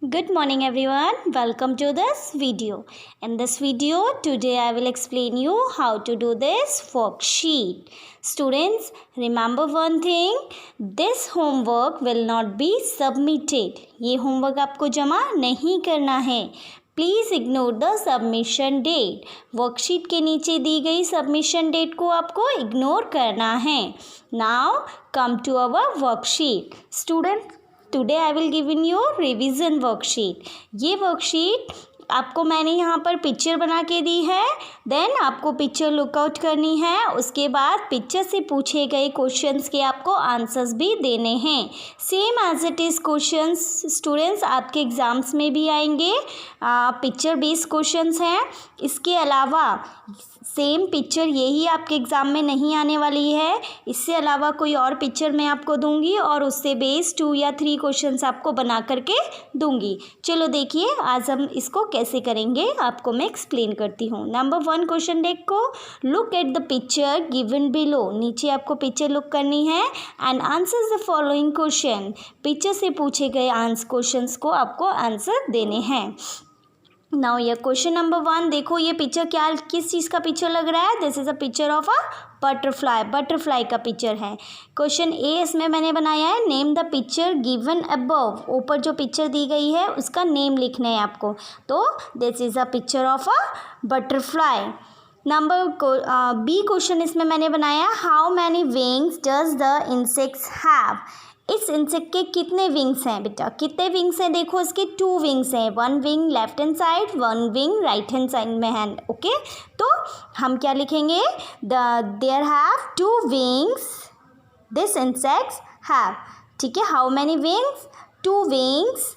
Good morning everyone, welcome to this video. In this video today I will explain you how to do this worksheet. Students, remember one thing, this homework will not be submitted. ये homework आपको जमा नहीं करना है. Please ignore the submission date. Worksheet के नीचे दी गई submission date को आपको इग्नोर करना है. Now come to our worksheet. Student, today I will given you revision worksheet. ये वर्कशीट आपको मैंने यहाँ पर पिक्चर बना के दी है. देन आपको पिक्चर लुकआउट करनी है. उसके बाद पिक्चर से पूछे गए क्वेश्चंस के आपको आंसर्स भी देने हैं. Same as it is questions students आपके एग्ज़ाम्स में भी आएंगे. पिक्चर बेस्ड क्वेश्चंस हैं. इसके अलावा सेम पिक्चर यही आपके एग्ज़ाम में नहीं आने वाली है. इससे अलावा कोई और पिक्चर मैं आपको दूंगी और उससे बेस्ड 2 या 3 क्वेश्चंस आपको बना करके दूंगी. चलो देखिए आज हम इसको कैसे करेंगे आपको मैं एक्सप्लेन करती हूँ. नंबर 1 क्वेश्चन देखो. Look at the picture given below. नीचे आपको पिक्चर लुक करनी है and answer the following question. Picture से पूछे गए क्वेश्चंस को आपको आंसर देने हैं. नाउ ये क्वेश्चन नंबर 1 देखो. ये पिक्चर किस चीज़ का पिक्चर लग रहा है? This is a picture of a butterfly का पिक्चर है. क्वेश्चन ए इसमें मैंने बनाया है. Name the picture given above. ऊपर जो पिक्चर दी गई है उसका नेम लिखना है आपको. तो this is a picture of a butterfly. Number B question इसमें मैंने बनाया. How many wings does the insects have. इस इंसेक्ट के कितने विंग्स हैं बेटा? कितने विंग्स हैं? देखो इसके 2 विंग्स हैं. 1 wing left hand side, 1 wing right hand side में है. ओके, तो हम क्या लिखेंगे? There have 2 wings this insects have. ठीक है, how many wings? 2 wings.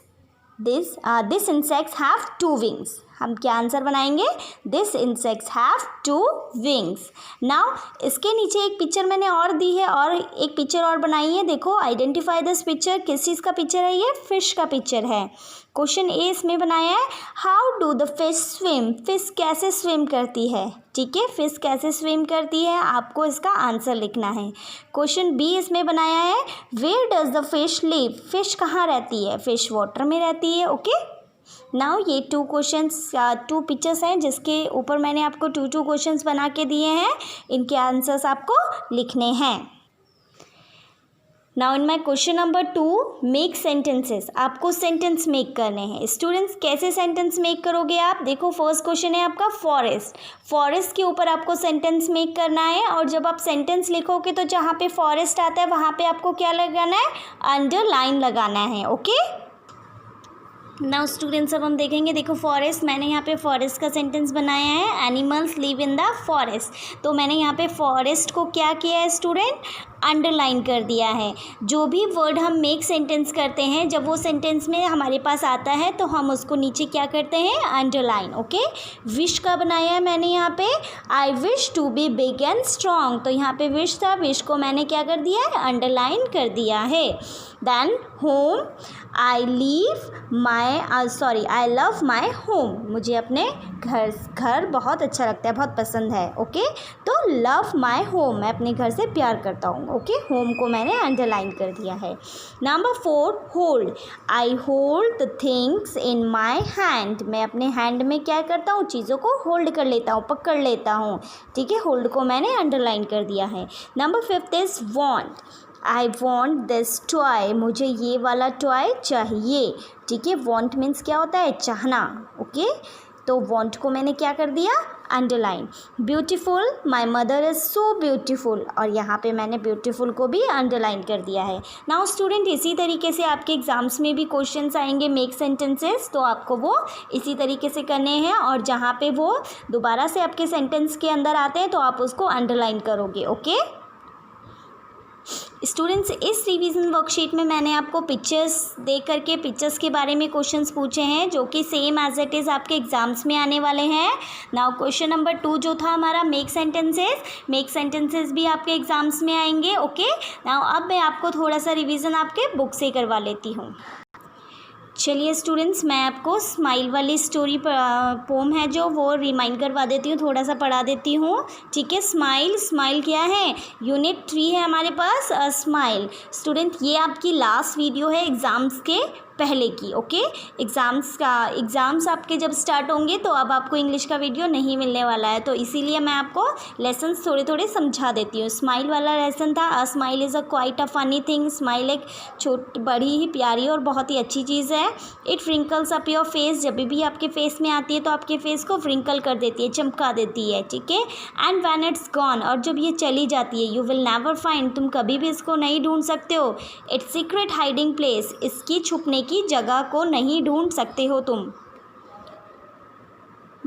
This insects have 2 wings. हम क्या आंसर बनाएंगे? This insects have 2 wings. Now इसके नीचे एक पिक्चर मैंने और दी है और एक पिक्चर और बनाई है. देखो, आइडेंटिफाई दिस पिक्चर. किस चीज़ का पिक्चर है? ये फिश का पिक्चर है. क्वेश्चन ए इसमें बनाया है. How do the fish swim. Fish कैसे स्विम करती है? ठीक है, फिश कैसे स्विम करती है आपको इसका आंसर लिखना है. क्वेश्चन बी इसमें बनाया है. Where does the fish live. Fish कहाँ रहती है? फिश वाटर में रहती है. ओके, नाउ ये 2 पिक्चर्स हैं जिसके ऊपर मैंने आपको 2 क्वेश्चंस बना के दिए हैं. इनके आंसर्स आपको लिखने हैं. Now in my question number 2 make sentences. आपको सेंटेंस मेक करने हैं. स्टूडेंट्स, कैसे सेंटेंस मेक करोगे आप? देखो, फर्स्ट क्वेश्चन है आपका फॉरेस्ट. फॉरेस्ट के ऊपर आपको सेंटेंस मेक करना है और जब आप सेंटेंस लिखोगे तो जहाँ पे फॉरेस्ट आता है वहाँ पे आपको क्या लगाना है? अंडरलाइन लगाना है. ओके, नाउ स्टूडेंट्स अब हम देखेंगे. देखो, फॉरेस्ट, मैंने यहाँ पे फॉरेस्ट का सेंटेंस बनाया है. Animals live in the forest. तो मैंने यहाँ पे फॉरेस्ट को क्या किया है स्टूडेंट? अंडरलाइन कर दिया है. जो भी वर्ड हम मेक सेंटेंस करते हैं, जब वो सेंटेंस में हमारे पास आता है तो हम उसको नीचे क्या करते हैं? अंडरलाइन. ओके, विश का बनाया है मैंने यहाँ पे. I wish to be big and strong. तो यहाँ पे विश था, विश को मैंने क्या कर दिया है? अंडरलाइन कर दिया है. Then home. I love my home. मुझे अपने घर बहुत अच्छा लगता है, बहुत पसंद है. ओके, तो लव माई होम, मैं अपने घर से प्यार करता हूँ. ओके, होम को मैंने अंडरलाइन कर दिया है. Number 4 hold. I hold the things in my hand. मैं अपने हैंड में क्या करता हूँ? चीज़ों को होल्ड कर लेता हूँ, पकड़ लेता हूँ. ठीक है, होल्ड को मैंने अंडरलाइन कर दिया है. Number 5 is want. I want this toy. मुझे ये वाला टॉय चाहिए. ठीक है, वॉन्ट मीन्स क्या होता है? चाहना. ओके, तो वॉन्ट को मैंने क्या कर दिया? Underline. Beautiful. My mother is so beautiful. और यहाँ पे मैंने ब्यूटीफुल को भी अंडरलाइन कर दिया है. नाउ स्टूडेंट, इसी तरीके से आपके एग्जाम्स में भी क्वेश्चंस आएंगे मेक सेंटेंसेस. तो आपको वो इसी तरीके से करने हैं और जहाँ पे वो दोबारा से आपके सेंटेंस के अंदर आते हैं तो आप उसको अंडरलाइन करोगे. ओके स्टूडेंट्स, इस रिवीजन वर्कशीट में मैंने आपको पिक्चर्स दे करके पिक्चर्स के बारे में क्वेश्चंस पूछे हैं जो कि सेम एज इट इज़ आपके एग्जाम्स में आने वाले हैं. नाउ क्वेश्चन नंबर 2 जो था हमारा मेक सेंटेंसेस भी आपके एग्जाम्स में आएंगे. ओके, नाउ अब मैं आपको थोड़ा सा रिवीजन आपके बुक से करवा लेती हूँ. चलिए स्टूडेंट्स, मैं आपको स्माइल वाली स्टोरी पोम है जो वो रिमाइंड करवा देती हूँ, थोड़ा सा पढ़ा देती हूँ. ठीक है, स्माइल क्या है? यूनिट 3 है हमारे पास स्माइल. स्टूडेंट, ये आपकी लास्ट वीडियो है एग्ज़ाम्स के पहले की। ओके, एग्ज़ाम्स आपके जब स्टार्ट होंगे तो अब आपको इंग्लिश का वीडियो नहीं मिलने वाला है, तो इसीलिए मैं आपको लेसन्स थोड़े थोड़े समझा देती हूँ। स्माइल वाला लेसन था, a smile is a quite a funny thing. Smile एक बड़ी ही प्यारी और बहुत ही अच्छी चीज़ है। इट फ्रिंकल्स अप योर फेस, जब भी आपके फेस में आती है तो आपके फेस को फ्रिंकल कर देती है, चमका देती है, ठीक है। एंड व्हेन इट्स गॉन, और जब ये चली जाती है, यू विल नेवर फाइंड, तुम कभी भी इसको नहीं ढूंढ सकते हो। इट्स सीक्रेट हाइडिंग प्लेस, इसकी छुपने की जगह को नहीं ढूंढ सकते हो तुम।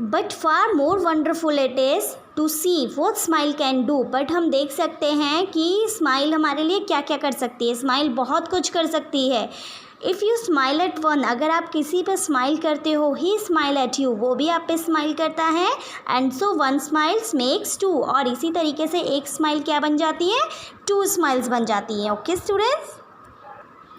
But far more wonderful it is to see what smile can do, but हम देख सकते हैं कि स्माइल हमारे लिए क्या क्या कर सकती है। स्माइल बहुत कुछ कर सकती है। If you smile at one, अगर आप किसी पे स्माइल करते हो, ही स्माइल एट यू, वो भी आप पे स्माइल करता है। And so one smiles makes two, और इसी तरीके से एक स्माइल क्या बन जाती है, टू स्माइल्स बन जाती हैं। ओके स्टूडेंट्स,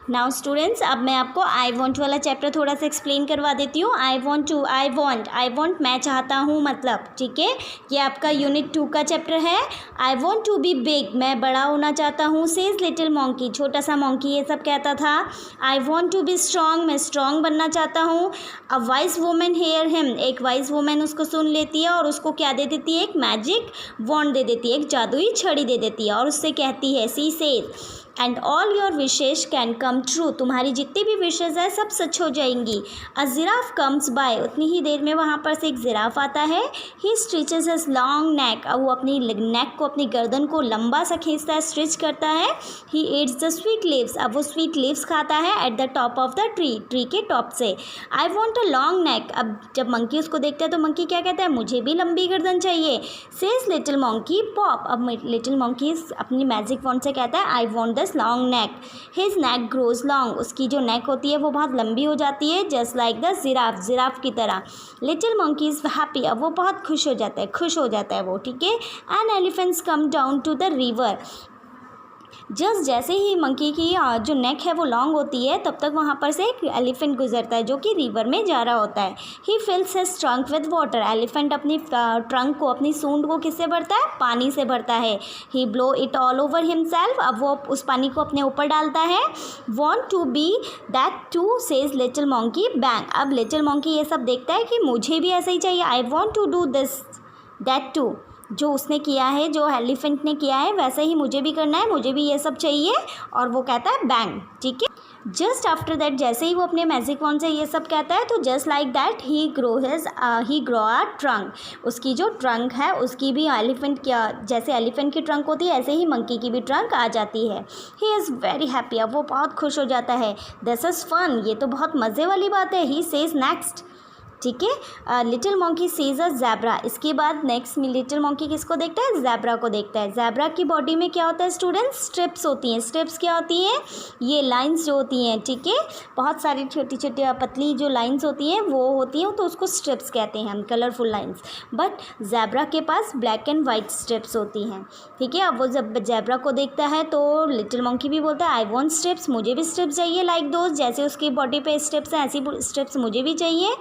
नाउ स्टूडेंट्स, अब मैं आपको आई वॉन्ट वाला चैप्टर थोड़ा सा एक्सप्लेन करवा देती हूँ। आई वॉन्ट मैं चाहता हूँ, मतलब, ठीक है, ये आपका यूनिट 2 का चैप्टर है। I want to be big, मैं बड़ा होना चाहता हूँ। सेज लिटिल मॉन्की, छोटा सा मॉन्की ये सब कहता था। I want to be strong, मैं स्ट्रॉन्ग बनना चाहता हूँ। A wise women hear him, एक वाइज वुमेन उसको सुन लेती है और उसको क्या दे देती है, एक मैजिक वॉन्ड दे देती है, एक जादुई छड़ी दे देती है, और उससे कहती है, she says and all your wishes can come true, तुम्हारी जितनी भी विशेज़ है सब सच हो जाएंगी। अ जिराफ कम्स बाय, उतनी ही देर में वहाँ पर से एक जिराफ आता है। ही स्ट्रिचेस हिज लॉन्ग नेक, अब वो अपनी नेक को, अपनी गर्दन को लंबा सा खींचता है, स्ट्रिच करता है। ही एट्स द स्वीट लीव्स, अब वो स्वीट लीव्स खाता है at the top of the tree के टॉप से। I want a long neck, अब जब मंकी उसको देखता है तो मंकी क्या कहता है, मुझे भी लंबी गर्दन चाहिए। सेज लिटिल मंकी पॉप, अब लिटिल मंकी अपनी मैजिक वॉन्ड से कहता है, I want this long neck. His neck grows long, उसकी जो नेक होती है वो बहुत लंबी हो जाती है, जस्ट लाइक द जिराफ की तरह। लिटिल मंकी इज़ हैप्पी, अब वो बहुत खुश हो जाता है वो, ठीक है। And elephants come down to the river, just जैसे ही मंकी की जो नेक है वो लॉन्ग होती है, तब तक वहाँ पर से एक एलिफेंट गुजरता है जो कि रिवर में जा रहा होता है। He fills his trunk with water, elephant अपनी ट्रंक को, अपनी सूंड को किससे भरता है, पानी से भरता है। He blow it all over himself, अब वो उस पानी को अपने ऊपर डालता है। Want to be that too, says little monkey bang, अब लिटिल मंकी ये सब देखता है कि मुझे भी ऐसा ही चाहिए। I want to do this that too, जो उसने किया है, जो एलिफेंट ने किया है, वैसे ही मुझे भी करना है, मुझे भी ये सब चाहिए। और वो कहता है बैंग, ठीक है। जस्ट आफ्टर दैट, जैसे ही वो अपने मैजिक वॉन्ड से ये सब कहता है, तो just like that he grow a trunk, उसकी जो ट्रंक है उसकी भी एलिफेंट क्या, जैसे एलिफेंट की ट्रंक होती है ऐसे ही मंकी की भी ट्रंक आ जाती है। ही इज़ वेरी हैप्पी, अब वो बहुत खुश हो जाता है। दिस इज़ फन, ये तो बहुत मज़े वाली बात है। ही सेज नेक्स्ट, ठीक है। Little monkey sees a zebra, इसके बाद नेक्स्ट लिटिल मंकी किसको देखता है, ज़ेब्रा को देखता है। ज़ेब्रा की बॉडी में क्या होता है स्टूडेंट्स, स्ट्रिप्स होती हैं। स्ट्रिप्स क्या होती हैं, ये लाइंस जो होती हैं, ठीक है, बहुत सारी छोटी छोटी पतली जो लाइंस होती हैं वो होती हैं, तो उसको स्ट्रिप्स कहते हैं हम, कलरफुल लाइंस। बट ज़ेब्रा के पास ब्लैक एंड वाइट स्ट्रिप्स होती हैं, ठीक है। अब वो जब ज़ेब्रा को देखता है तो लिटिल मंकी भी बोलता है, आई वॉन्ट स्ट्रिप्स, मुझे भी स्ट्रिप्स चाहिए, लाइक दोस्त, जैसे उसकी बॉडी पे स्ट्रिप्स हैं ऐसी स्ट्रिप्स मुझे भी चाहिए।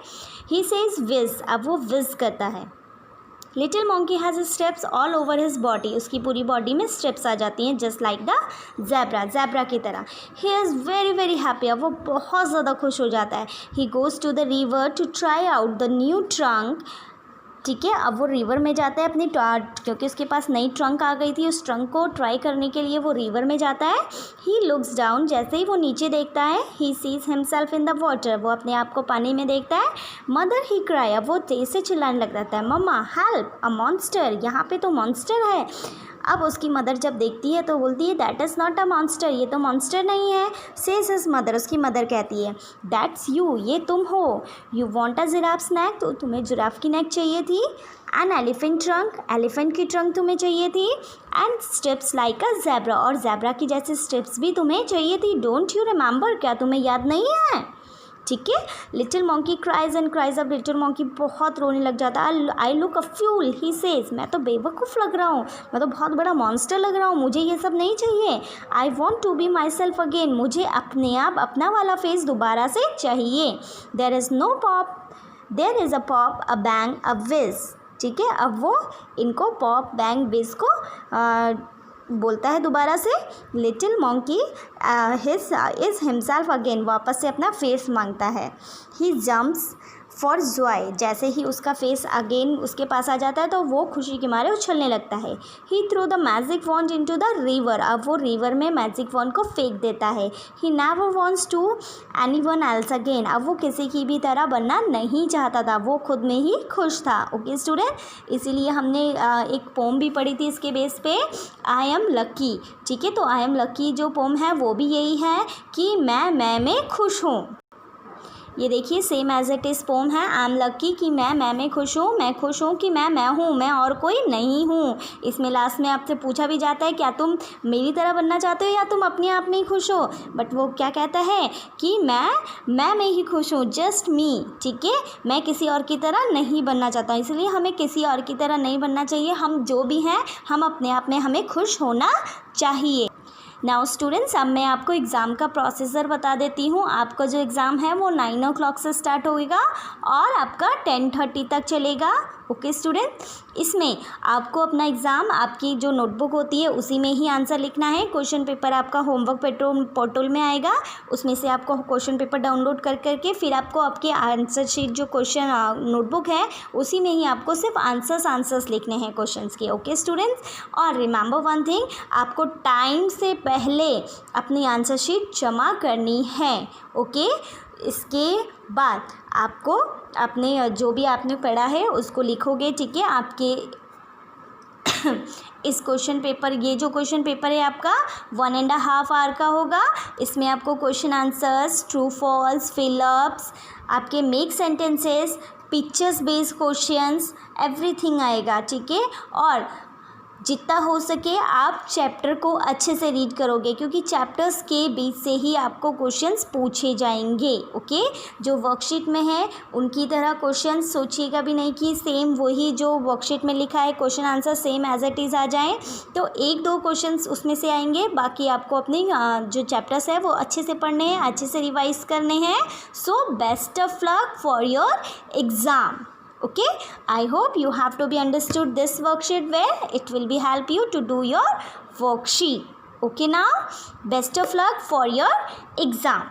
ही सेज विज, अब वो विज करता है। Little monkey has steps all over his body, उसकी पूरी बॉडी में स्टेप्स आ जाती हैं, जस्ट लाइक द ज़ेब्रा की तरह। He is very very happy, अब वो बहुत ज़्यादा खुश हो जाता है। He goes to the river to try out the new trunk, ठीक है। अब वो रिवर में जाता है अपनी, क्योंकि उसके पास नई ट्रंक आ गई थी, उस ट्रंक को ट्राई करने के लिए वो रिवर में जाता है। ही लुक्स डाउन, जैसे ही वो नीचे देखता है, he sees himself in the water, वो अपने आप को पानी में देखता है। मदर ही क्राई, अब वो तेज से चिल्लाने लग जाता है, मम्मा हेल्प, अ मॉन्स्टर, यहाँ पे तो मॉन्स्टर है। अब उसकी मदर जब देखती है तो बोलती है, that is not a monster, ये तो मॉन्स्टर नहीं है। सेज हिज मदर, उसकी मदर कहती है, दैट्स यू, ये तुम हो। You want a giraffe snack, तो तुम्हें जिराफ की नेक चाहिए थी। एन एलिफेंट ट्रंक, एलिफेंट की ट्रंक तुम्हें चाहिए थी। And steps like a zebra, और ज़ेब्रा की जैसे स्टेप्स भी तुम्हें चाहिए थी। डोंट यू रिमेंबर, क्या तुम्हें याद नहीं है, ठीक है। Little monkey cries and cries, अब लिटिल मंकी बहुत रोने लग जाता है। I look a fuel, he says, मैं तो बेवकूफ़ लग रहा हूँ, मैं तो बहुत बड़ा मॉन्स्टर लग रहा हूँ, मुझे ये सब नहीं चाहिए। I want to be myself again, मुझे अपने आप अपना वाला फेस दोबारा से चाहिए। There is no pop, there is a pop, a bang, a whizz, ठीक है। अब वो इनको पॉप बैंग विज को बोलता है दोबारा से, little monkey is himself again, वापस से अपना फेस मांगता है। ही जम्प्स फॉर जॉय, जैसे ही उसका फेस अगेन उसके पास आ जाता है तो वो खुशी के मारे उछलने लगता है। He threw the magic wand into the river, अब वो रिवर में मैजिक वॉन्ड को फेंक देता है। He never wants to anyone else again, अब वो किसी की भी तरह बनना नहीं चाहता था, वो खुद में ही खुश था। ओके स्टूडेंट, इसीलिए हमने एक पोम भी पढ़ी थी इसके बेस पे, आई एम लकी। ठीक है, तो आई एम लकी जो पोम है वो भी यही है कि मैं में खुश हूँ। ये देखिए same as it is poem है, आई एम लकी कि मैं में खुश हूँ, मैं खुश हूँ कि मैं हूँ, मैं और कोई नहीं हूँ। इसमें लास्ट में आपसे पूछा भी जाता है क्या तुम मेरी तरह बनना चाहते हो या तुम अपने आप में ही खुश हो, बट वो क्या कहता है कि मैं में ही खुश हूँ, जस्ट मी। ठीक है, मैं किसी और की तरह नहीं बनना चाहता हूँ, इसलिए हमें किसी और की तरह नहीं बनना चाहिए, हम जो भी हैं हम अपने आप में हमें खुश होना चाहिए। नाउ स्टूडेंट्स, अब मैं आपको एग्ज़ाम का प्रोसीजर बता देती हूँ। आपका जो एग्ज़ाम है वो 9 o'clock से स्टार्ट होएगा और आपका 10:30 तक चलेगा। ओके स्टूडेंट, इसमें आपको अपना एग्ज़ाम आपकी जो नोटबुक होती है उसी में ही आंसर लिखना है। क्वेश्चन पेपर आपका होमवर्क पोर्टल में आएगा, उसमें से आपको क्वेश्चन पेपर डाउनलोड कर करके फिर आपको आपके आंसर शीट जो क्वेश्चन नोटबुक है उसी में ही आपको सिर्फ आंसर्स लिखने हैं क्वेश्चंस के। ओके स्टूडेंट्स, और रिमेंबर वन थिंग, आपको टाइम से पहले अपनी आंसर शीट जमा करनी है। ओके, इसके बाद आपको अपने जो भी आपने पढ़ा है उसको लिखोगे। ठीक है, आपके इस क्वेश्चन पेपर, ये जो क्वेश्चन पेपर है आपका 1.5 आवर का होगा। इसमें आपको question answers, true false, fill ups, आपके make sentences, pictures based questions, everything आएगा। ठीक है, और जितना हो सके आप चैप्टर को अच्छे से रीड करोगे क्योंकि चैप्टर्स के बीच से ही आपको क्वेश्चंस पूछे जाएंगे। ओके, जो वर्कशीट में है उनकी तरह क्वेश्चंस सोचिएगा भी नहीं कि सेम वही जो वर्कशीट में लिखा है question answer same as it is आ जाएँ, तो 1-2 क्वेश्चंस उसमें से आएंगे, बाकी आपको अपनी जो चैप्टर्स है वो अच्छे से पढ़ने हैं, अच्छे से रिवाइज करने हैं। So best of luck for your exam. Okay, I hope you have to be understood this worksheet well. It will be help you to do your worksheet. Okay, now best of luck for your exam.